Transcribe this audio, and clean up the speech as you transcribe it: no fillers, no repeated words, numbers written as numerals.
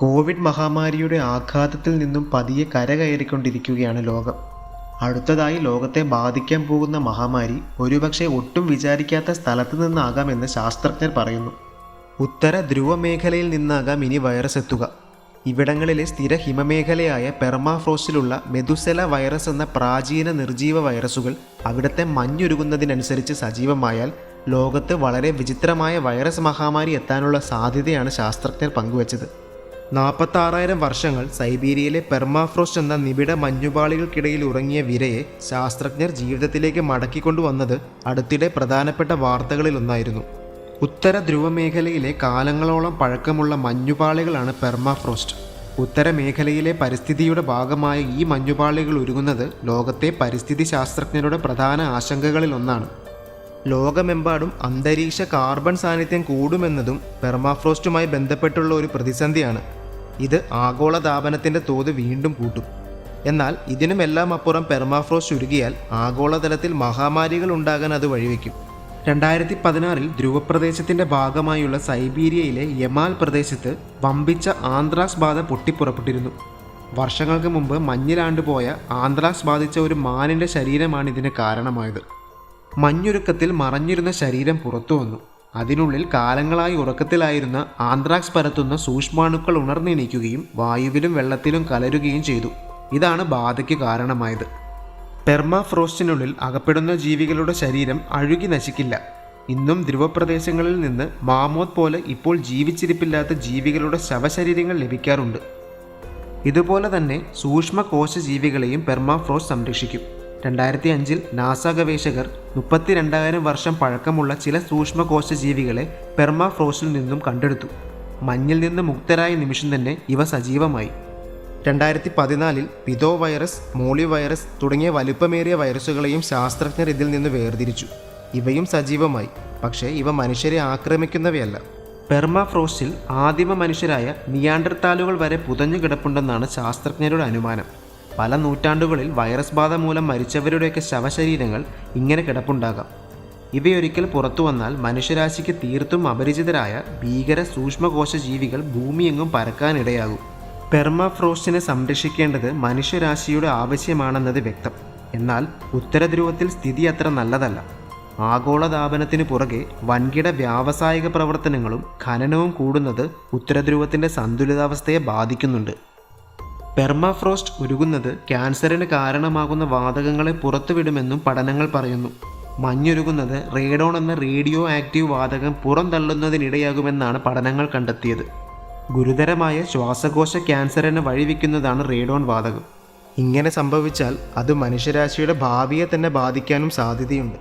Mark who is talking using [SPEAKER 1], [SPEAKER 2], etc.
[SPEAKER 1] Covid മഹാമാരിയുടെ ആഘാതത്തിൽ നിന്നും പതിയെ കരകയറിക്കൊണ്ടിരിക്കുകയാണ് ലോകം. അടുത്തതായി ലോകത്തെ ബാധിക്കാൻ പോകുന്ന മഹാമാരി ഒരുപക്ഷെ ഒട്ടും വിചാരിക്കാത്ത സ്ഥലത്തു നിന്നാകാമെന്ന് ശാസ്ത്രജ്ഞർ പറയുന്നു. ഉത്തര ധ്രുവ മേഖലയിൽ നിന്നാകാം ഇനി വൈറസ് എത്തുക. ഇവിടങ്ങളിലെ സ്ഥിര ഹിമമേഖലയായ പെർമാഫ്രോസ്റ്റിലുള്ള മെതുസെല വൈറസ് എന്ന പ്രാചീന നിർജീവ വൈറസുകൾ അവിടുത്തെ മഞ്ഞുരുകുന്നതിനനുസരിച്ച് സജീവമായാൽ ലോകത്ത് വളരെ വിചിത്രമായ വൈറസ് മഹാമാരി എത്താനുള്ള സാധ്യതയാണ് ശാസ്ത്രജ്ഞർ പങ്കുവച്ചത്. 46,000 വർഷങ്ങൾ സൈബീരിയയിലെ പെർമാഫ്രോസ്റ്റ് എന്ന നിബിഡ മഞ്ഞുപാളികൾക്കിടയിൽ ഉറങ്ങിയ വിരയെ ശാസ്ത്രജ്ഞർ ജീവിതത്തിലേക്ക് മടക്കിക്കൊണ്ടുവന്നത് അടുത്തിടെ പ്രധാനപ്പെട്ട വാർത്തകളിലൊന്നായിരുന്നു. ഉത്തര ധ്രുവമേഖലയിലെ കാലങ്ങളോളം പഴക്കമുള്ള മഞ്ഞുപാളികളാണ് പെർമാഫ്രോസ്റ്റ്. ഉത്തരമേഖലയിലെ പരിസ്ഥിതിയുടെ ഭാഗമായ ഈ മഞ്ഞുപാളികൾ ഉരുകുന്നത് ലോകത്തെ പരിസ്ഥിതി ശാസ്ത്രജ്ഞരുടെ പ്രധാന ആശങ്കകളിലൊന്നാണ്. ലോകമെമ്പാടും അന്തരീക്ഷ കാർബൺ സാന്നിധ്യം കൂടുമെന്നതും പെർമാഫ്രോസ്റ്റുമായി ബന്ധപ്പെട്ടുള്ള ഒരു പ്രതിസന്ധിയാണ്. ഇത് ആഗോളതാപനത്തിൻ്റെ തോത് വീണ്ടും കൂട്ടും. എന്നാൽ ഇതിനുമെല്ലാം അപ്പുറം പെർമാഫ്രോസ്റ്റ് ഉരുകിയാൽ ആഗോളതലത്തിൽ മഹാമാരികൾ ഉണ്ടാകാൻ അത് വഴിവെക്കും. 2016 ധ്രുവപ്രദേശത്തിൻ്റെ ഭാഗമായുള്ള സൈബീരിയയിലെ യമാൽ പ്രദേശത്ത് വമ്പിച്ച ആന്ത്രാക്സ് ബാധ പൊട്ടിപ്പുറപ്പെട്ടിരുന്നു. വർഷങ്ങൾക്ക് മുമ്പ് മഞ്ഞിലാണ്ടുപോയ ആന്ത്രാക്സ് ബാധിച്ച ഒരു മാനിൻ്റെ ശരീരമാണ് ഇതിന് കാരണമായത്. മഞ്ഞുരുക്കത്തിൽ മറഞ്ഞിരുന്ന ശരീരം പുറത്തു വന്നു. അതിനുള്ളിൽ കാലങ്ങളായി ഉറക്കത്തിലായിരുന്ന ആന്ത്രാക്സ് പരത്തുന്ന സൂക്ഷ്മാണുക്കൾ ഉണർന്നെണീക്കുകയും വായുവിലും വെള്ളത്തിലും കലരുകയും ചെയ്തു. ഇതാണ് ബാധയ്ക്ക് കാരണമായത്. പെർമാഫ്രോസ്റ്റിനുള്ളിൽ അകപ്പെടുന്ന ജീവികളുടെ ശരീരം അഴുകി നശിക്കില്ല. ഇന്നും ധ്രുവപ്രദേശങ്ങളിൽ നിന്ന് മാമോത്ത് പോലെ ഇപ്പോൾ ജീവിച്ചിരിപ്പില്ലാത്ത ജീവികളുടെ ശവശരീരങ്ങൾ ലഭിക്കാറുണ്ട്. ഇതുപോലെ തന്നെ സൂക്ഷ്മ കോശജീവികളെയും പെർമാഫ്രോസ്റ്റ് സംരക്ഷിക്കും. 2005 നാസ ഗവേഷകർ 32,000 വർഷം പഴക്കമുള്ള ചില സൂക്ഷ്മകോശജീവികളെ പെർമാഫ്രോസ്റ്റിൽ നിന്നും കണ്ടെടുത്തു. മഞ്ഞിൽ നിന്ന് മുക്തരായ നിമിഷം തന്നെ ഇവ സജീവമായി. 2014 പിതോ വൈറസ്, മോളി വൈറസ് തുടങ്ങിയ വലുപ്പമേറിയ വൈറസുകളെയും ശാസ്ത്രജ്ഞർ ഇതിൽ നിന്ന് വേർതിരിച്ചു. ഇവയും സജീവമായി, പക്ഷേ ഇവ മനുഷ്യരെ ആക്രമിക്കുന്നവയല്ല. പെർമാഫ്രോസ്റ്റിൽ ആദിമ മനുഷ്യരായ നിയാണ്ടർതാലുകൾ വരെ പുതഞ്ഞു കിടപ്പുണ്ടെന്നാണ് ശാസ്ത്രജ്ഞരുടെ അനുമാനം. പല നൂറ്റാണ്ടുകളിൽ വൈറസ് ബാധ മൂലം മരിച്ചവരുടെയൊക്കെ ശവശരീരങ്ങൾ ഇങ്ങനെ കിടപ്പുണ്ടാകാം. ഇവയൊരിക്കൽ പുറത്തു വന്നാൽ മനുഷ്യരാശിക്ക് തീർത്തും അപരിചിതരായ ഭീകര സൂക്ഷ്മകോശജീവികൾ ഭൂമിയെങ്ങും പരക്കാനിടയാകും. പെർമാഫ്രോസ്റ്റിനെ സംരക്ഷിക്കേണ്ടത് മനുഷ്യരാശിയുടെ ആവശ്യമാണെന്നത് വ്യക്തം. എന്നാൽ ഉത്തരധ്രുവത്തിൽ സ്ഥിതി അത്ര നല്ലതല്ല. ആഗോളതാപനത്തിനു പുറകെ വൻകിട വ്യാവസായിക പ്രവർത്തനങ്ങളും ഖനനവും കൂടുന്നത് ഉത്തരധ്രുവത്തിൻ്റെ സന്തുലിതാവസ്ഥയെ ബാധിക്കുന്നുണ്ട്. പെർമാഫ്രോസ്റ്റ് ഉരുകുന്നത് ക്യാൻസറിന് കാരണമാകുന്ന വാതകങ്ങളെ പുറത്തുവിടുമെന്നും പഠനങ്ങൾ പറയുന്നു. മഞ്ഞുരുകുന്നത് റേഡോൺ എന്ന റേഡിയോ ആക്റ്റീവ് വാതകം പുറന്തള്ളുന്നതിനിടയാകുമെന്നാണ് പഠനങ്ങൾ കണ്ടെത്തിയത്. ഗുരുതരമായ ശ്വാസകോശ ക്യാൻസറിന് വഴിവെക്കുന്നതാണ് റേഡോൺ വാതകം. ഇങ്ങനെ സംഭവിച്ചാൽ അത് മനുഷ്യരാശിയുടെ ഭാവിയെ തന്നെ ബാധിക്കാനും സാധ്യതയുണ്ട്.